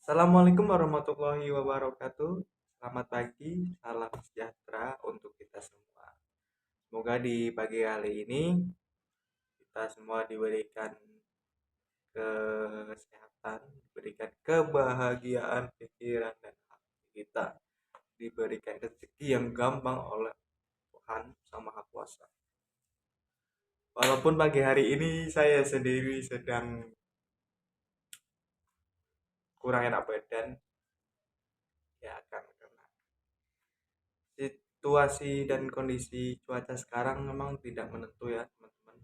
Assalamualaikum warahmatullahi wabarakatuh. Selamat pagi, salam sejahtera untuk kita semua. Semoga di pagi hari ini kita semua diberikan kesehatan, diberikan kebahagiaan pikiran dan hati kita, diberikan rezeki yang gampang oleh Tuhan Sang Maha Kuasa. Walaupun pagi hari ini saya sendiri sedang kurang enak badan, ya kan karena situasi dan kondisi cuaca sekarang memang tidak menentu ya teman-teman,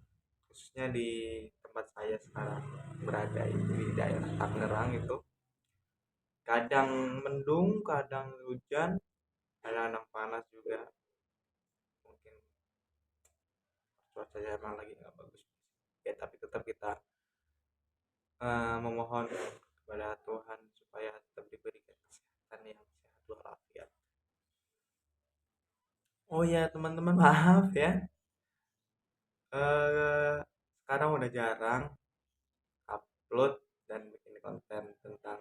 khususnya di tempat saya sekarang berada di daerah Tangerang itu kadang mendung kadang hujan kadang panas juga. Mungkin cuacanya emang lagi nggak bagus ya, tapi tetap kita memohon kepada Tuhan supaya tetap diberikan kesehatan yang sehat walafiat. Oh ya teman-teman, maaf ya, eh sekarang udah jarang upload dan bikin konten tentang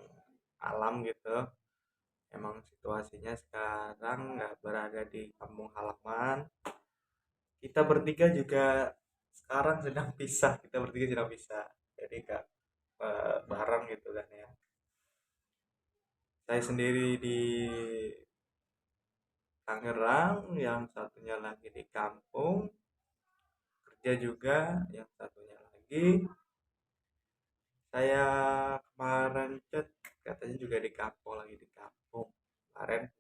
alam gitu. Emang situasinya sekarang nggak berada di kampung halaman. Kita bertiga juga sekarang sedang pisah. Kita bertiga sedang pisah. Jadi nggak bareng gitu kan ya. Saya sendiri di Tangerang, yang satunya lagi di kampung kerja juga, yang satunya lagi saya kemarin chat katanya juga di kampung, lagi di kampung kemarin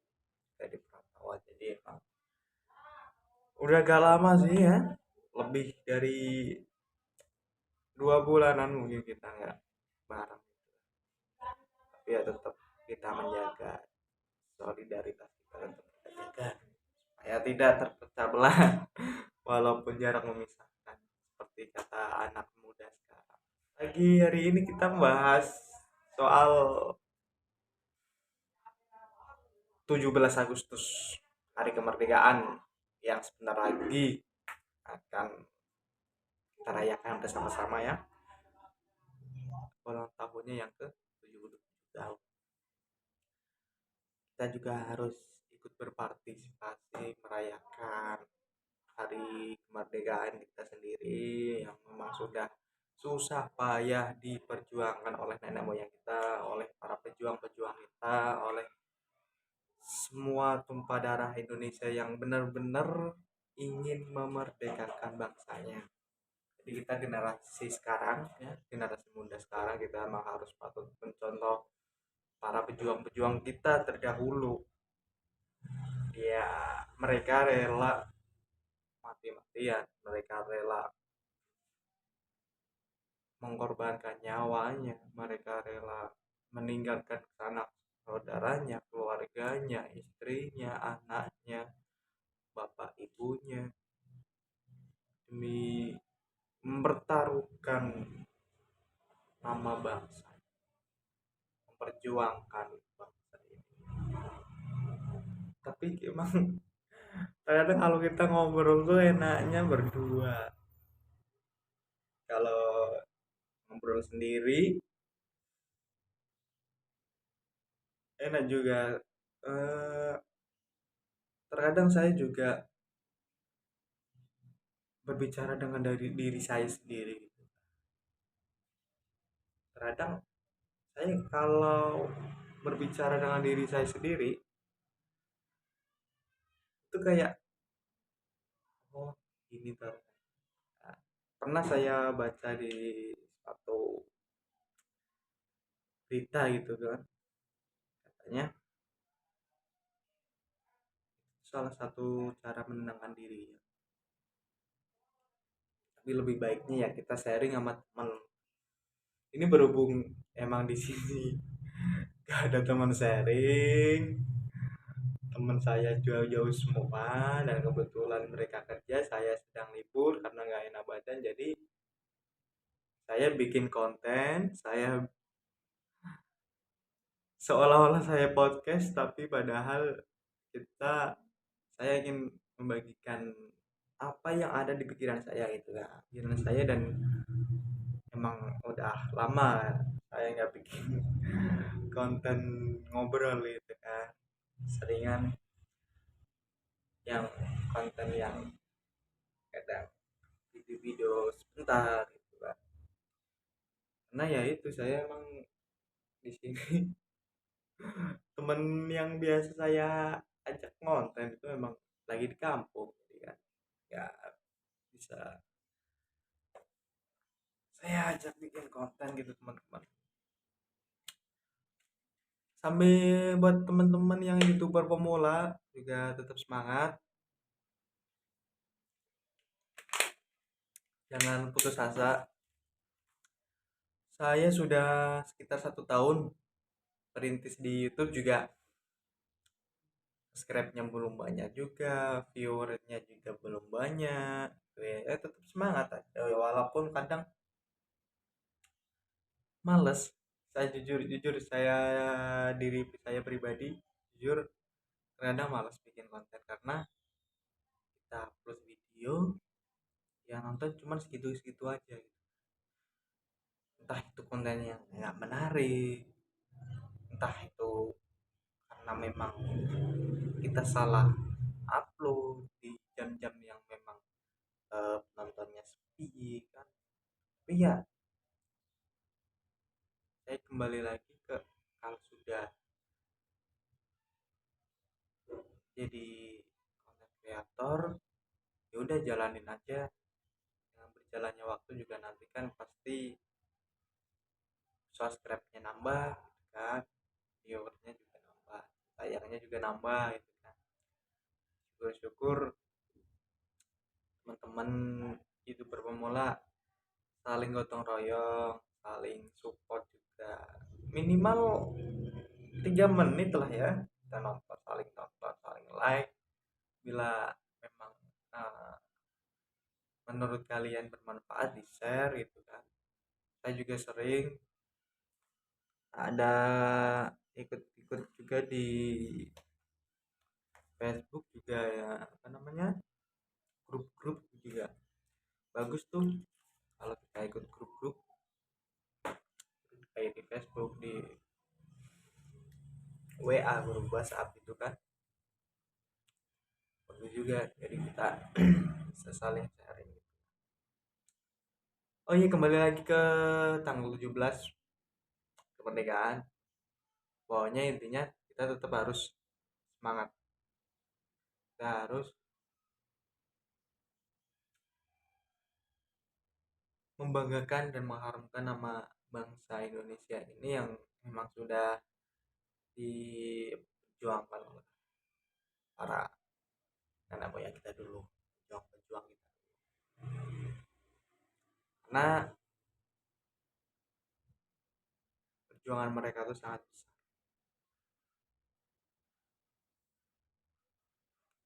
saya di Pratawa. Jadi emang udah agak lama sih ya, lebih dari 2 bulanan mungkin kita nggak bareng, tapi ya tetap kita menjaga solidaritas, kita tetap kita jaga supaya tidak terpecah belah walaupun jarak memisahkan, seperti kata anak muda sekarang. Lagi hari ini kita membahas soal 17 Agustus, hari kemerdekaan yang sebentar lagi akan kita rayakan bersama-sama ya, ulang tahunnya yang ke 77 tahun. Kita juga harus ikut berpartisipasi merayakan hari kemerdekaan kita sendiri yang memang sudah susah payah diperjuangkan oleh nenek moyang kita, oleh para pejuang-pejuang kita, oleh semua tumpah darah Indonesia yang benar-benar ingin memerdekakan bangsanya. Jadi kita generasi sekarang ya, generasi muda sekarang, kita memang harus patut mencontoh para pejuang-pejuang kita terdahulu. Ya, mereka rela mati-matian, mereka rela mengorbankan nyawanya, mereka rela meninggalkan sanak saudaranya, keluarganya, istrinya, anaknya, bapak ibunya, demi mempertaruhkan nama bangsa, memperjuangkan bangsa ini. Tapi emang kadang kalau kita ngobrol tuh enaknya berdua. Kalau ngobrol sendiri enak juga. eh, Terkadang saya juga berbicara dengan dari diri saya sendiri gitu. Terkadang saya kalau berbicara dengan diri saya sendiri itu kayak, oh ini tuh. Nah, pernah saya baca di suatu berita gitu kan, katanya salah satu cara menenangkan diri ya. Tapi lebih baiknya ya kita sharing sama teman. Ini berhubung emang di sini gak ada teman sharing, teman saya jauh-jauh semua, dan kebetulan mereka kerja, saya sedang libur karena nggak enak badan. Jadi saya bikin konten, saya seolah-olah saya podcast, tapi padahal kita saya ingin membagikan apa yang ada di pikiran saya gitu ya, pikiran saya. Dan emang udah lama saya nggak bikin konten ngobrol gitu kan, seringan yang konten yang kadang video-video sebentar gitu kan. Karena ya itu saya emang di sini temen yang biasa saya ajak ngonten itu emang lagi di kampung, jadi kan ya bisa saya ajak bikin konten gitu teman-teman. Sambil buat teman-teman yang youtuber pemula juga tetap semangat, jangan putus asa. Saya sudah sekitar 1 tahun merintis di YouTube juga, subscribe-nya belum banyak juga, viewernya juga belum banyak. Tetap semangat aja, walaupun kadang males. Saya jujur jujur saya diri saya pribadi jujur kadang malas bikin konten karena kita upload video yang nonton cuma segitu-segitu aja gitu. Entah itu konten yang nggak menarik, entah itu karena memang kita salah upload di jam-jam yang memang penontonnya sepi kan. Tapi ya saya kembali lagi ke, kalau sudah jadi content creator ya udah jalanin aja. Dengan berjalannya waktu juga nanti kan pasti subscribe-nya nambah gitu kan, viewersnya juga nambah, sayangnya juga nambah gitu kan. Syukur-syukur teman-teman youtuber pemula saling gotong royong, saling support juga, minimal 3 menit lah ya, kita nonton saling like. Bila memang uh, menurut kalian bermanfaat di share gitu kan. Saya juga sering ada ikut-ikut juga di Facebook juga ya, apa namanya, grup-grup juga bagus tuh kalau kita ikut grup-grup kayak di Facebook, di WA, grup WhatsApp itu kan bagus juga, jadi kita bisa saling sharing. Oh iya, kembali lagi ke tanggal 17 kemerdekaan. Pokoknya intinya kita tetap harus semangat, kita harus membanggakan dan mengharumkan nama bangsa Indonesia ini yang memang sudah diperjuangkan oleh para nenek moyang kita dulu, pejuang-pejuang kita. Karena perjuangan mereka itu sangat besar.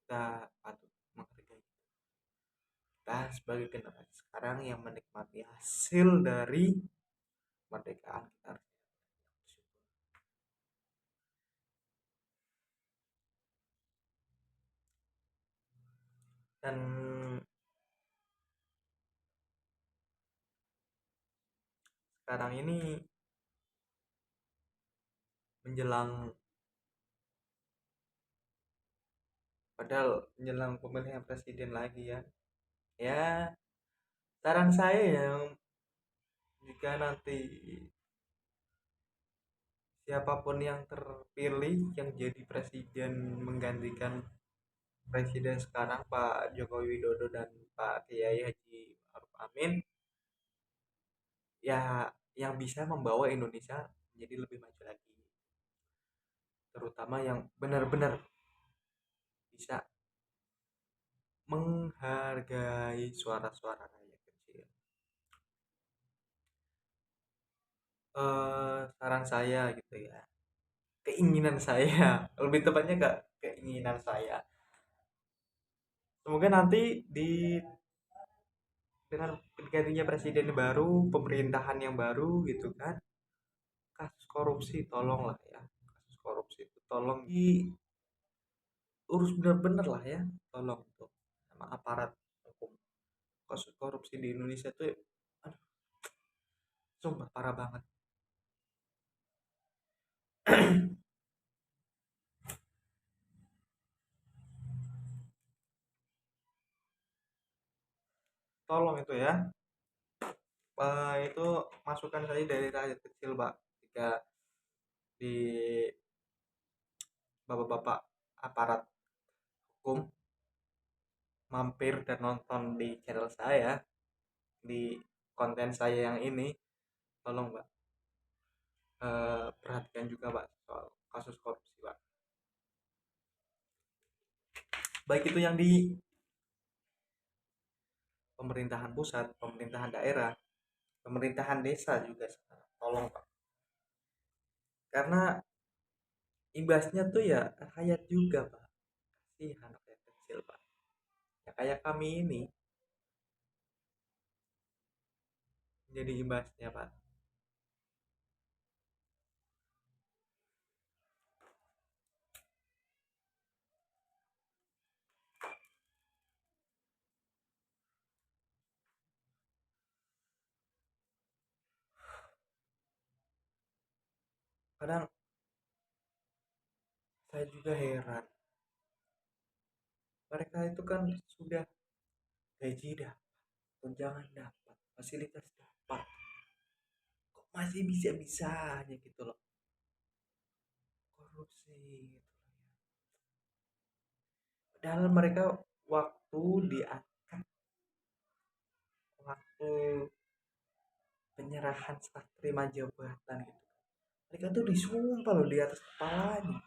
Kita patut menghargai kita sebagai generasi sekarang yang menikmati hasil dari kemerdekaan kita. Dan sekarang ini menjelang, padahal menjelang pemilihan presiden lagi ya. Ya, saran saya yang jika nanti siapapun yang terpilih yang jadi presiden menggantikan presiden sekarang Pak Joko Widodo dan Pak Kiai Haji Maruf Amin, ya yang bisa membawa Indonesia menjadi lebih maju lagi, terutama yang benar-benar bisa menghargai suara-suara rakyat kecil. Saran saya gitu ya, keinginan saya lebih tepatnya ke keinginan saya, semoga nanti di dengan gantinya presiden baru, pemerintahan yang baru gitu kan, kasus korupsi tolonglah ya, kasus korupsi itu tolong diurus benar-benar lah ya, tolong tuh sama aparat hukum. Kasus korupsi di Indonesia tuh aduh, sumpah parah banget. tolong itu ya. Itu masukan saya dari rakyat kecil, Pak. Jika di bapak-bapak aparat hukum mampir dan nonton di channel saya, di konten saya yang ini, tolong Pak, perhatikan juga Pak soal kasus korupsi Pak. Baik itu yang di pemerintahan pusat, pemerintahan daerah, pemerintahan desa juga sekarang. Tolong Pak. Karena imbasnya tuh ya rakyat juga Pak. Sih anak yang kecil Pak. Ya kayak kami ini jadi imbasnya Pak. Kadang saya juga heran. Mereka itu kan sudah gaji dapat, tunjangan dapat, fasilitas dapat, kok masih bisa-bisanya gitu loh korupsi gitu. Padahal mereka waktu diangkat, waktu penyerahan serah terima jabatan gitu, mereka tuh disumpah loh di atas kepalanya,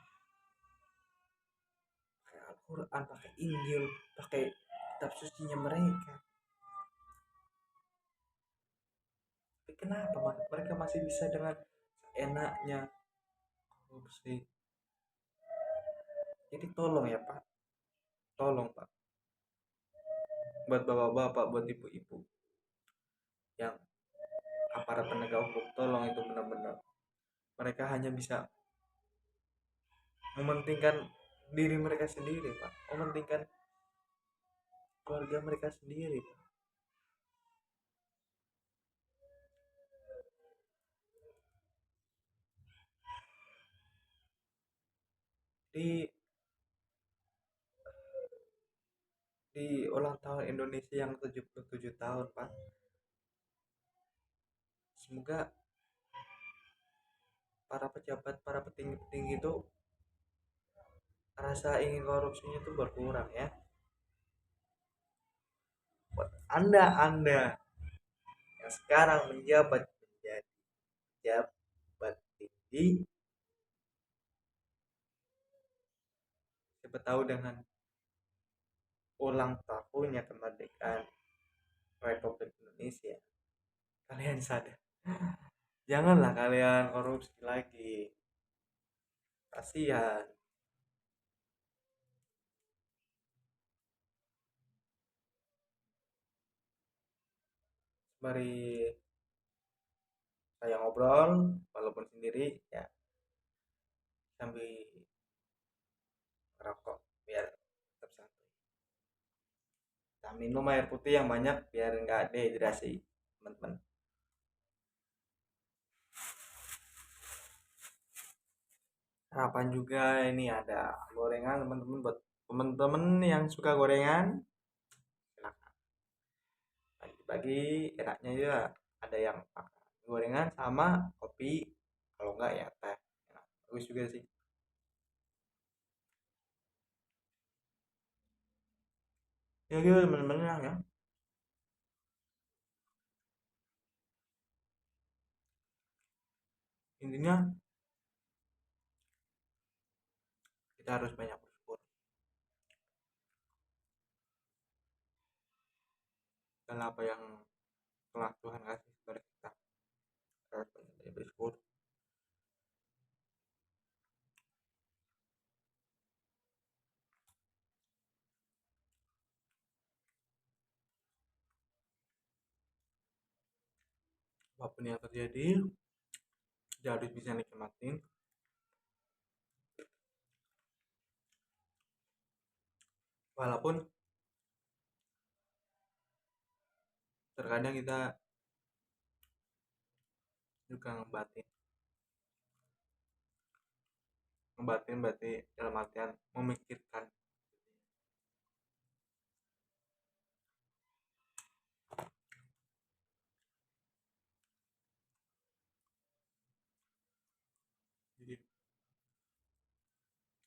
pakai Al-Quran, pakai Injil, pakai kitab sucinya mereka. Tapi kenapa mereka masih bisa dengan enaknya korupsi? Jadi tolong ya Pak, tolong Pak, buat bapak-bapak, buat ibu-ibu yang aparat penegak hukum, tolong itu benar-benar mereka hanya bisa mementingkan diri mereka sendiri Pak, mementingkan keluarga mereka sendiri Pak. di di ulang tahun Indonesia yang 77 tahun Pak, semoga para pejabat, para petinggi-petinggi itu rasa ingin korupsinya itu berkurang ya. Buat anda yang sekarang menjabat menjadi pejabat tinggi, siapa tahu dengan ulang tahunnya kemerdekaan Republik Indonesia kalian sadar, janganlah kalian korupsi lagi, kasihan. Mari saya ngobrol walaupun sendiri ya, sambil merokok biar tetap santai. Kita minum air putih yang banyak biar nggak dehidrasi teman-teman. Harapan juga ini ada gorengan teman-teman, buat teman-teman yang suka gorengan silakan pagi-pagi enaknya ya, ada yang makan gorengan sama kopi, kalau enggak ya teh, enak, bagus juga sih ya gitu teman-teman ya. Intinya kita harus banyak bersyukur dalam apa yang telah Tuhan kasih kepada kita, harus banyak bersyukur. Apapun yang terjadi kita harus bisa nikmatin, walaupun terkadang kita juga ngebatin, berarti dalam artian memikirkan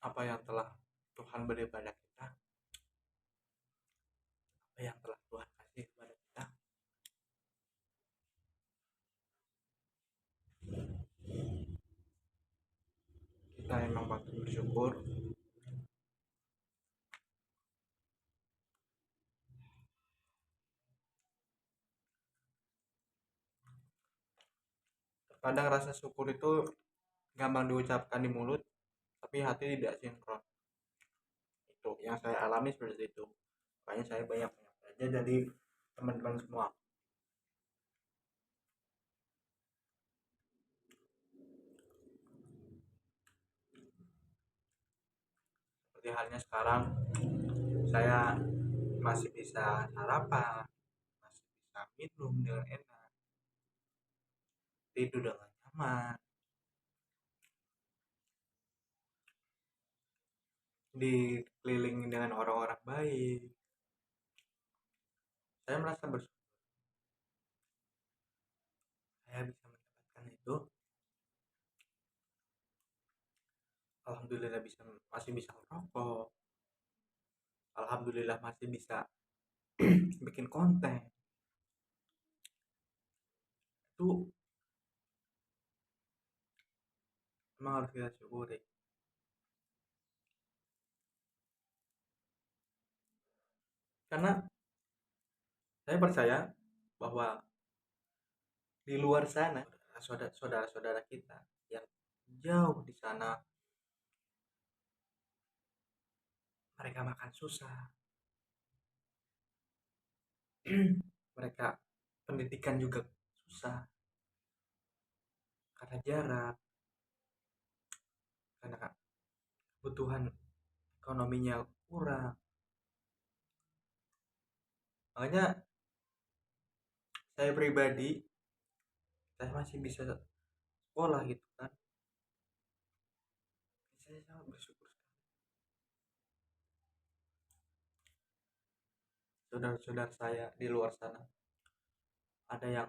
apa yang telah Tuhan beri pada kita, apa yang telah Tuhan kasih kepada kita, kita emang patut bersyukur. Terkadang rasa syukur itu gampang diucapkan di mulut, tapi hati tidak sinkron. Itu yang saya alami seperti itu. Makanya saya banyak belajar dari teman-teman semua. Seperti halnya sekarang saya masih bisa sarapan, masih bisa minum dengan enak, tidur dengan nyaman, dikelilingi dengan orang-orang baik. Saya merasa bersyukur saya bisa mendapatkan itu. Alhamdulillah masih bisa merokok. Alhamdulillah masih bisa bikin konten. Itu emang harus kita syukuri. Karena saya percaya bahwa di luar sana saudara-saudara kita yang jauh di sana, mereka makan susah, mereka pendidikan juga susah karena jarak, karena kebutuhan ekonominya kurang. Makanya saya pribadi, saya masih bisa sekolah gitu kan, saya sangat bersyukur. Saudara-saudara saya di luar sana ada yang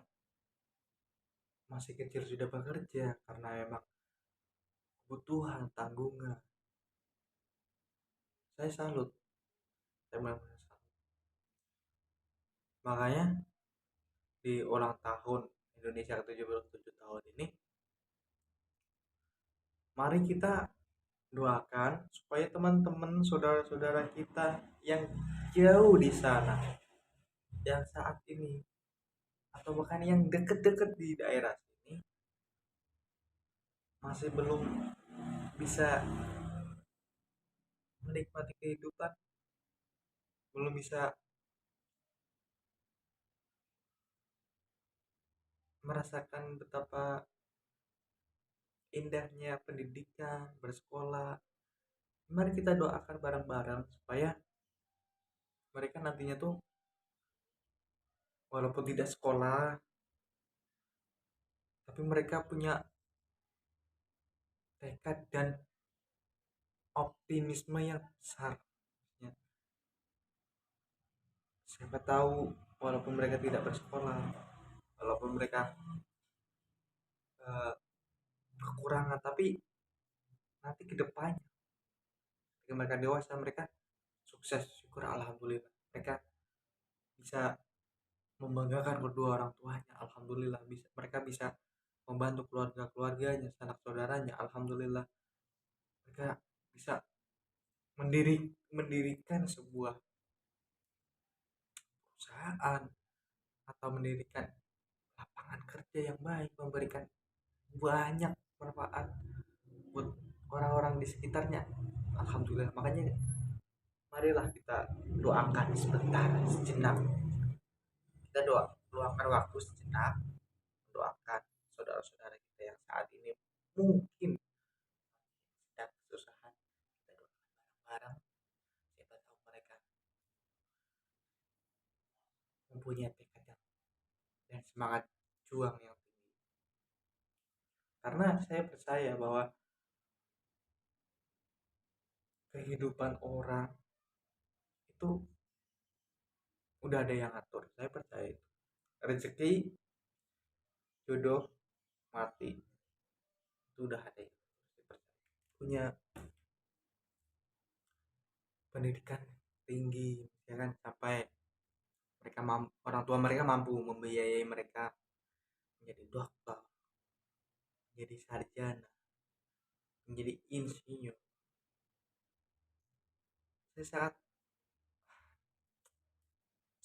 masih kecil sudah bekerja karena memang kebutuhan tanggungan. Saya salut, saya benar-benar salut. Makanya di ulang tahun Indonesia ke-77 tahun ini, mari kita doakan supaya teman-teman saudara-saudara kita yang jauh di sana, yang saat ini atau bahkan yang deket-deket di daerah sini masih belum bisa menikmati kehidupan, belum bisa merasakan betapa indahnya pendidikan, bersekolah. Mari kita doakan bareng-bareng supaya mereka nantinya tuh walaupun tidak sekolah, tapi mereka punya tekad dan optimisme yang besar. Ya, siapa tahu walaupun mereka tidak bersekolah, walaupun mereka eh, kekurangan, tapi nanti ke depannya ketika mereka dewasa mereka sukses, syukur alhamdulillah. Mereka bisa membanggakan kedua orang tuanya, alhamdulillah. Mereka bisa membantu keluarga-keluarganya, sanak saudaranya, alhamdulillah. Mereka bisa mendirikan sebuah perusahaan atau mendirikan lapangan kerja yang baik, memberikan banyak manfaat buat orang-orang di sekitarnya, alhamdulillah. Makanya marilah kita doakan sebentar, sejenak. Kita luangkan waktu sejenak, doakan saudara-saudara kita yang saat ini mungkin sedang kesusahan. Kita doakan bareng-bareng, siapa tahu mereka mempunyai tekad dan semangat juang yang tinggi. Karena saya percaya bahwa kehidupan orang itu udah ada yang ngatur. Saya percaya itu. Rezeki, jodoh, mati itu udah ada yang punya pendidikan tinggi, ya kan, sampai orang tua mereka mampu membiayai mereka menjadi dokter, menjadi sarjana, menjadi insinyur. Saya sangat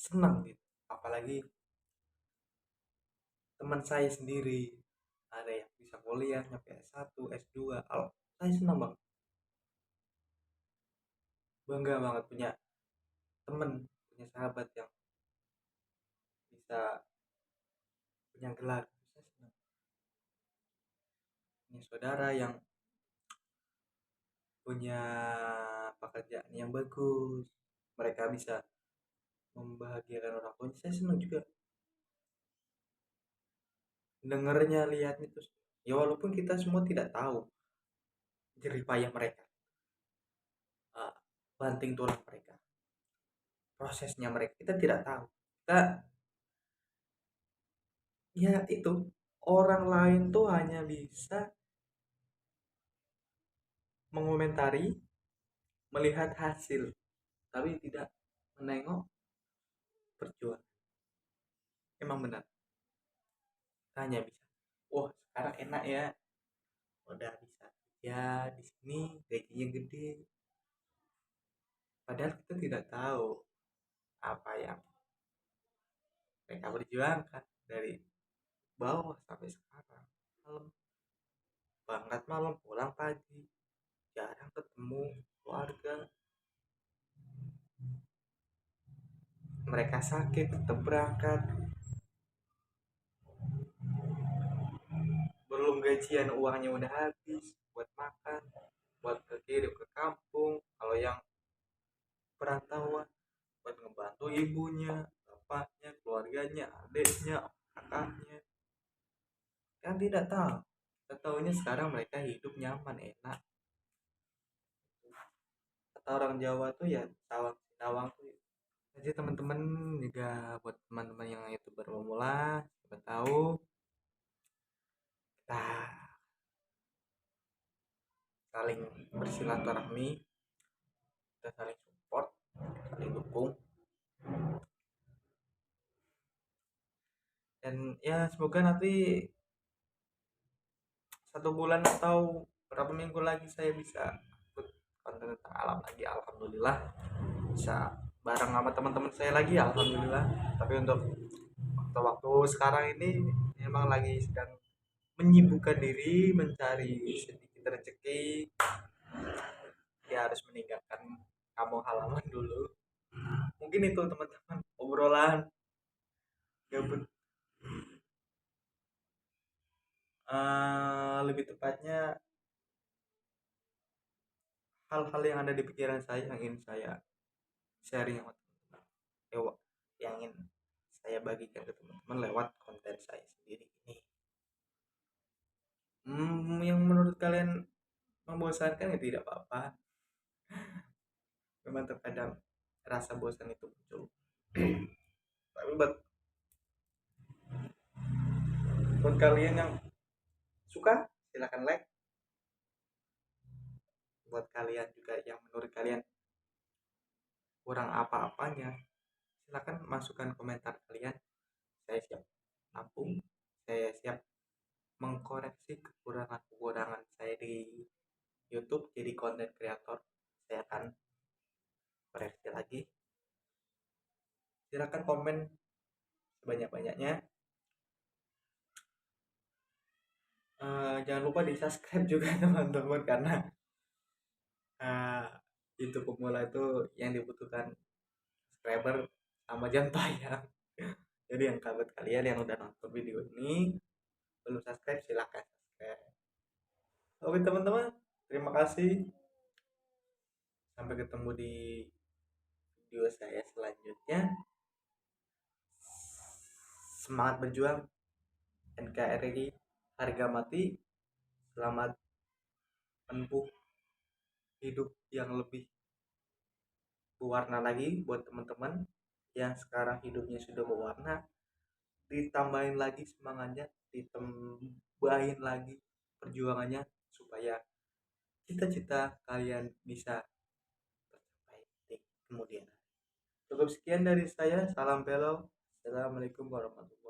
senang gitu, apalagi teman saya sendiri ada yang bisa kuliah sampai S1 S2. Saya senang banget, bangga banget punya teman, punya sahabat yang bisa punya gelar. Saya senang punya saudara yang punya pekerjaan yang bagus, mereka bisa membahagiakan orang tua. Saya senang juga dengernya, lihatnya, terus ya walaupun kita semua tidak tahu jerih payah mereka, uh, banting tulang mereka, prosesnya mereka kita tidak tahu. Kita ya itu, orang lain tuh hanya bisa mengomentari, melihat hasil, tapi tidak menengok perjuangan. Emang benar, hanya bisa, wah sekarang enak ya, udah bisa kerja di sini, gajinya gede, padahal kita tidak tahu apa yang mereka perjuangkan dari bawah sampai sekarang. Malam berangkat malam, pulang pagi, jarang ketemu keluarga, mereka sakit tetap berangkat, belum gajian uangnya udah habis buat makan, buat kirim ke kampung. Kalau yang perantauan buat ngebantu ibunya, bapaknya, keluarganya, adiknya, kakaknya, kan tidak tahu. Kita tahunya sekarang mereka hidup nyaman, enak. Kata orang Jawa tuh ya, sawang sinawang tuh. Jadi teman-teman juga, buat teman-teman yang itu baru memula, siapa tahu kita saling bersilaturahmi, kita saling support, saling dukung, dan ya semoga nanti 1 bulan atau berapa minggu lagi saya bisa ikut konten tentang alam lagi. Alhamdulillah bisa bareng sama teman-teman saya lagi, alhamdulillah. Tapi untuk waktu-waktu sekarang ini memang lagi sedang menyibukkan diri mencari sedikit rezeki, ya harus meninggalkan kampung halaman dulu. Mungkin itu teman-teman obrolan gabut, lebih tepatnya hal-hal yang ada di pikiran saya yang ingin saya sharing sama teman-teman, yang ingin saya bagikan ke teman-teman lewat konten saya sendiri ini. Yang menurut kalian membosankan ya tidak apa-apa, memang terkadang rasa bosan itu muncul. Tapi buat kalian yang suka silahkan like, buat kalian juga yang menurut kalian kurang apa-apanya silahkan masukkan komentar kalian, saya siap nampung, saya siap mengkoreksi kekurangan-kekurangan saya di YouTube jadi konten kreator. Saya akan koreksi lagi. Silakan komen sebanyak-banyaknya. Jangan lupa di subscribe juga teman-teman, karena uh, YouTube pemula itu yang dibutuhkan subscriber sama jam tayang. Jadi yang kabar kalian yang udah nonton video ini belum subscribe, silahkan subscribe. Oke teman-teman, terima kasih, sampai ketemu di video saya selanjutnya. Semangat berjuang, NKRI harga mati. Selamat menempuh hidup yang lebih berwarna lagi buat teman-teman yang sekarang hidupnya sudah berwarna. Ditambahin lagi semangatnya, ditambahin lagi perjuangannya supaya cita-cita kalian bisa tercapai. kemudian hari. Cukup sekian dari saya. Salam Belo. Assalamualaikum warahmatullahi wabarakatuh.